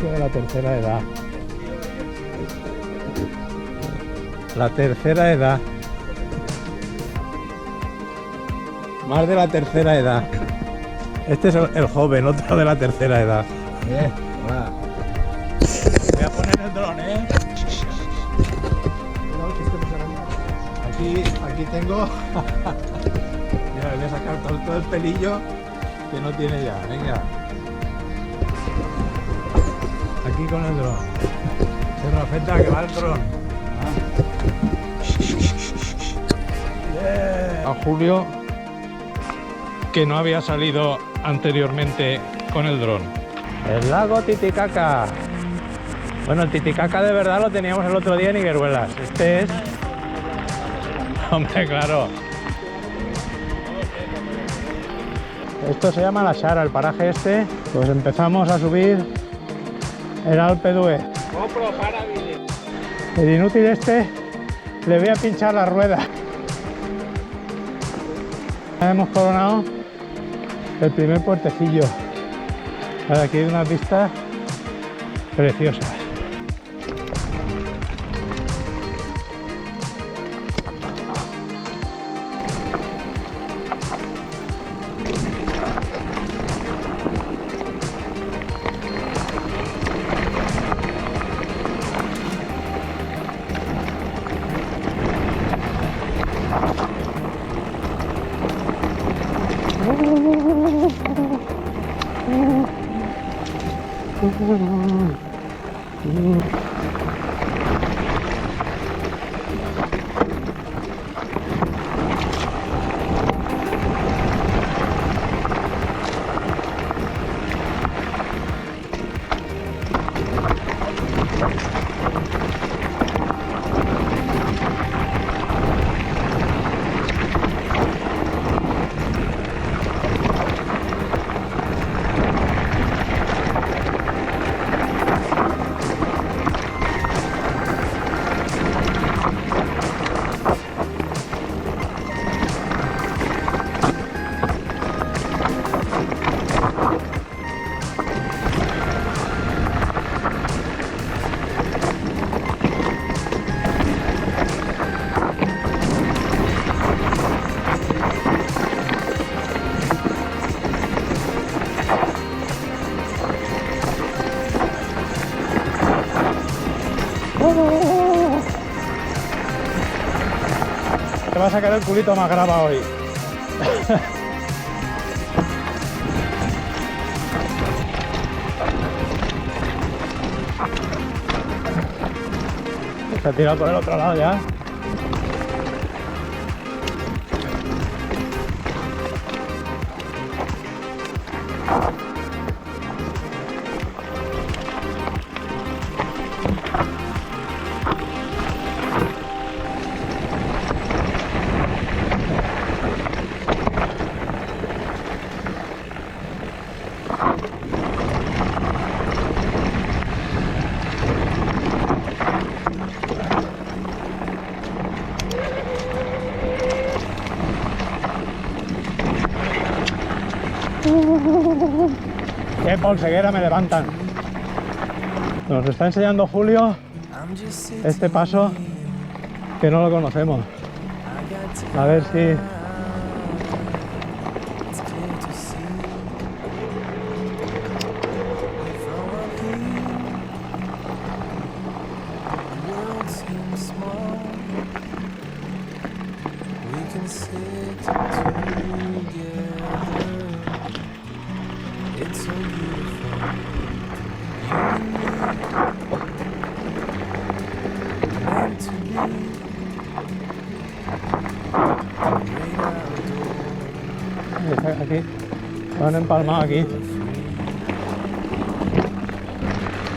Palacio de la Tercera Edad. La tercera edad. Más de la tercera edad. Este es el joven, otro de la tercera edad. Hola. Voy a poner el dron, ¿eh? Aquí tengo... Mira, le voy a sacar todo el pelillo que no tiene ya. Venga. Aquí con el dron. Se Rafeta, que va el dron. Yeah. A Julio, que no había salido anteriormente con el dron. El lago Titicaca. Bueno, el Titicaca de verdad lo teníamos el otro día en Higueruelas. Este es... Hombre, claro. Esto se llama La Xara, el paraje este. Pues empezamos a subir el Alpe d'Huez. El inútil este le voy a pinchar la rueda. Ya hemos coronado el primer puertecillo. Aquí hay unas vistas preciosas. Te va a sacar el culito más grava hoy. Se ha tirado por el otro lado ya. ¡Qué polseguera me levantan! Nos está enseñando Julio este paso que no lo conocemos. A ver si... Aquí, van empalmados aquí.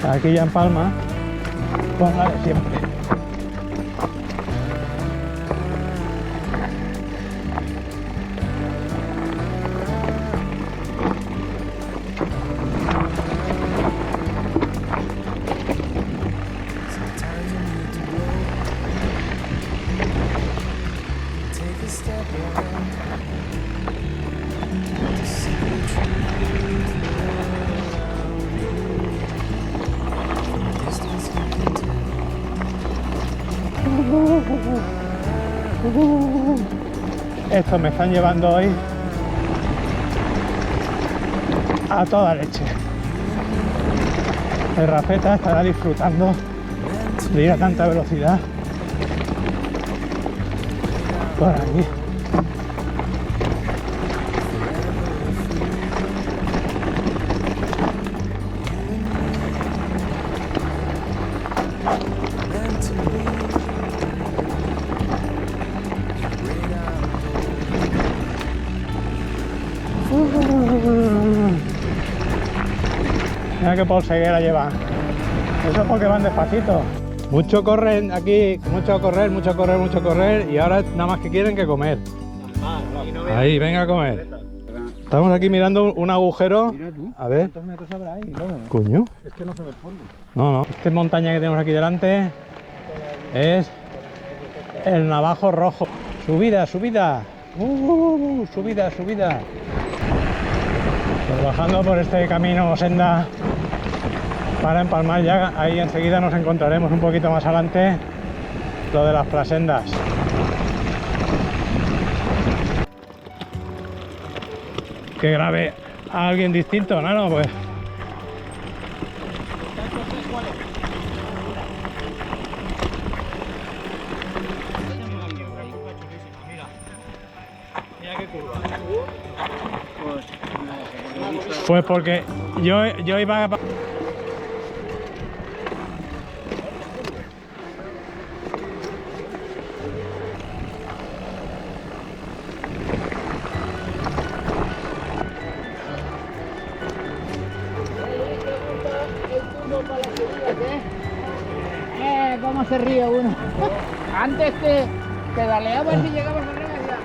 Aquí ya empalma. Pues la de siempre. Estos me están llevando hoy a toda leche. El Rafeta estará disfrutando de ir a tanta velocidad por aquí. Mira qué polseguera llevan. Eso es porque van despacito. Mucho corren aquí, mucho correr y ahora nada más que quieren que comer. Ahí, venga a comer. Estamos aquí mirando un agujero. A ver. ¿Cuántos metros habrá ahí? Coño. Es que no se me responde. No. Esta montaña que tenemos aquí delante es el Navajo Rojo. Subida. Subida. Pues bajando por este camino o senda para empalmar ya, ahí enseguida nos encontraremos un poquito más adelante lo de las plasendas. Que grabe a alguien distinto, ¿no? Pues pues porque yo iba a... ¿Cómo se ríe uno? Antes que pedaleabas y llegabas arriba ya.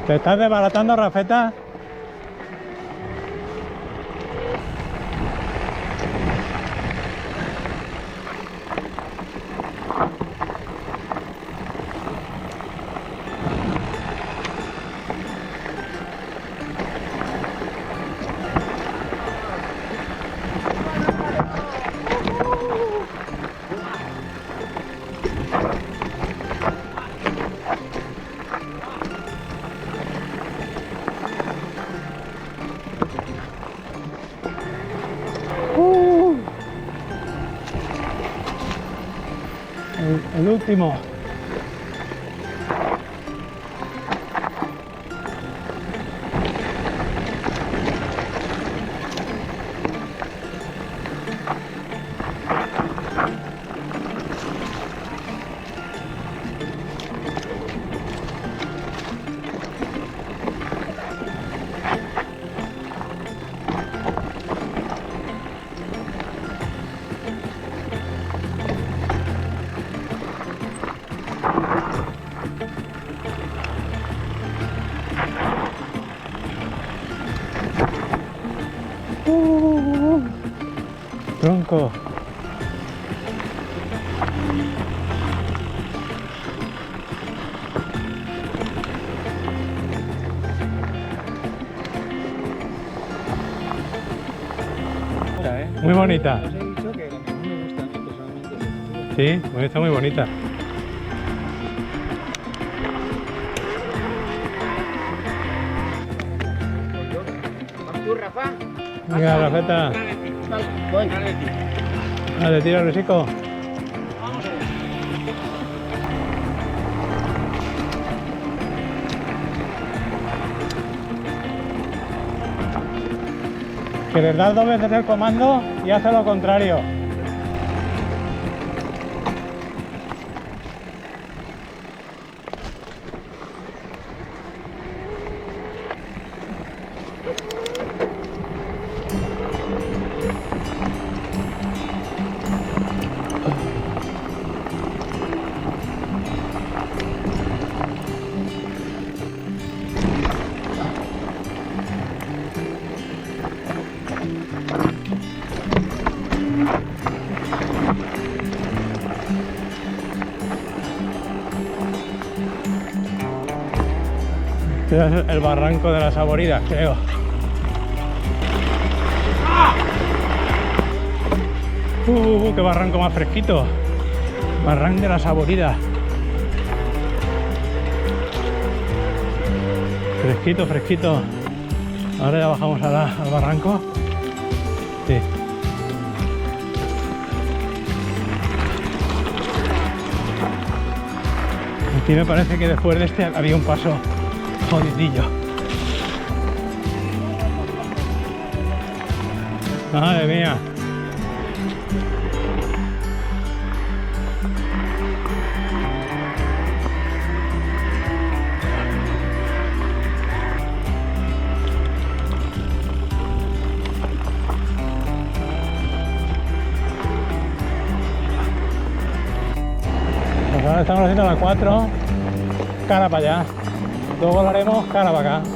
¿Te estás desbaratando, Rafeta? El último. Tronco. Muy bonita. Sí, está muy bonita. ¿Tú, Rafa? Venga, Rafeta. Voy. Dale, tira el risico. Que les das 2 veces el comando y hace lo contrario. Este es el barranco de las Saboridas, creo. ¡Qué barranco más fresquito! Barranco de las Saboridas. Fresquito, fresquito. Ahora ya bajamos al barranco. Sí. Aquí me parece que después de este había un paso jodidillo. Madre mía. Pues ahora estamos haciendo la 4, cara para allá. Luego lo haremos cara para acá.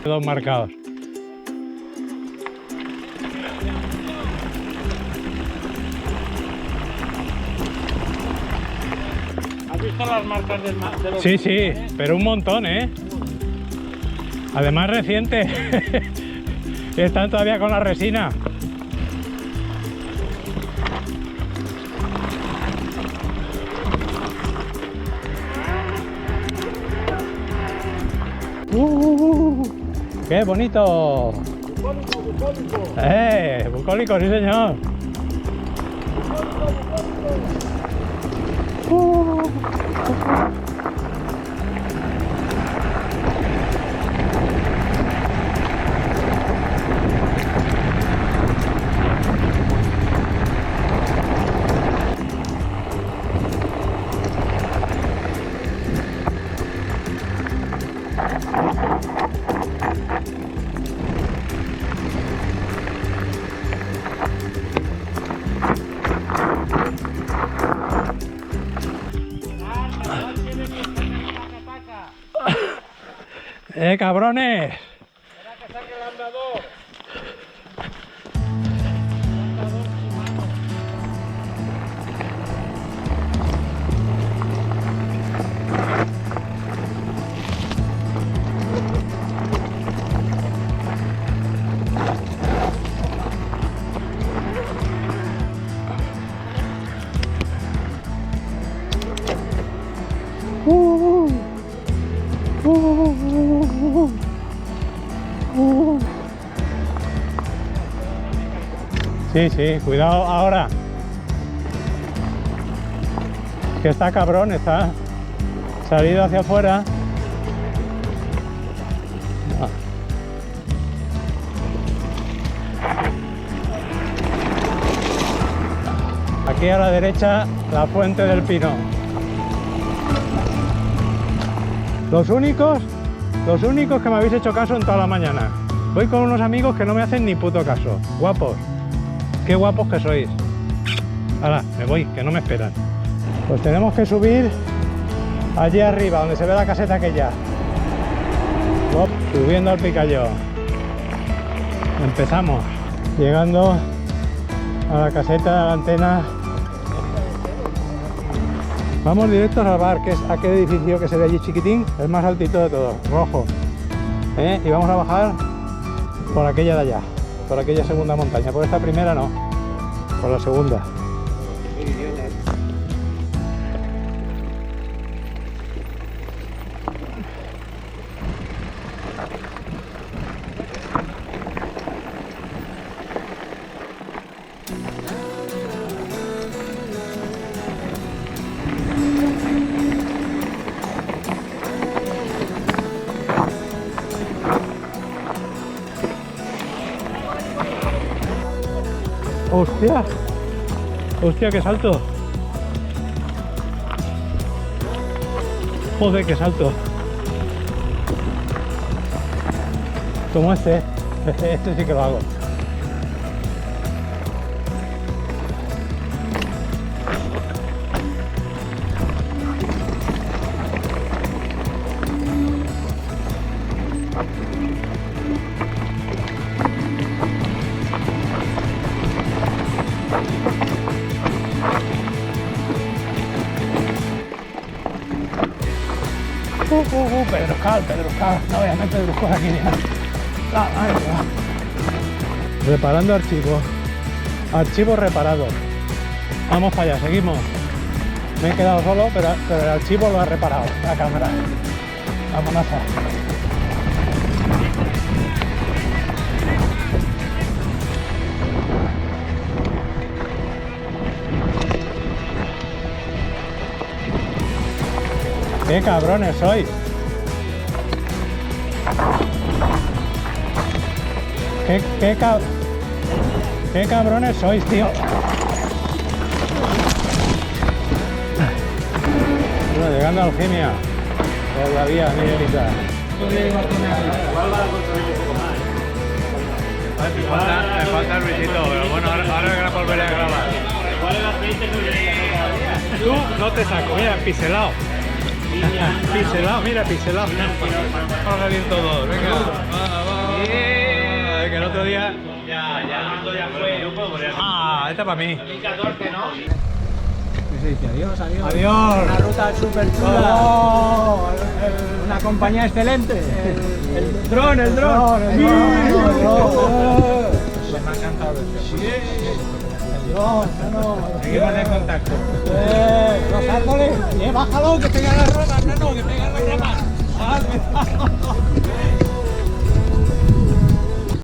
Dos marcados. ¿Has visto las marcas de los... Sí, sí, pero un montón, ¿eh? Además reciente. Están todavía con la resina. ¡Qué bonito! Bucólico, bucólico. Bucólico, sí señor. ¡Cabrones! Espera que saque el andador. Sí, sí, cuidado ahora. Que está cabrón, está salido hacia afuera. aquí a la derecha la Fuente del Pino. Los únicos que me habéis hecho caso en toda la mañana. Voy con unos amigos que no me hacen ni puto caso. Guapos. Qué guapos que sois. Ahora, me voy, que no me esperan. Pues tenemos que subir allí arriba, donde se ve la caseta aquella. Hop, subiendo al Picayó. Empezamos. Llegando a la caseta de la antena. Vamos directos al bar, que es aquel edificio que se ve allí chiquitín, el más altito de todos, rojo. Y vamos a bajar por aquella de allá, por aquella segunda montaña. Por esta primera no, por la segunda. ¡Hostia! ¡Hostia, qué salto! ¡Joder, qué salto! Como este sí que lo hago. Pedruscal, no voy a meter Pedruscal aquí ni nada. Reparando archivo reparado. Vamos para allá, seguimos. Me he quedado solo, pero el archivo lo ha reparado la cámara. Vámonos a... ¡Qué cabrones sois! ¡Qué cabrones sois, tío! Bueno, llegando a Algimia. Todavía, Miguelita. Me falta el visito, pero bueno, ahora volveré a grabar. Tú no te saco, mira, piselado. Piselado, mira, piselado. Vamos a salir todos, venga. Va. Que el otro día. Ya, el otro día fue. Esta para mí. 14, ¿no? Adiós. Adiós. Una ruta súper chula. Oh, Una compañía excelente. el dron. Se me ha encantado Seguimos en contacto. los árboles. Bájalo, que pegan las ramas, que pegan las ramas.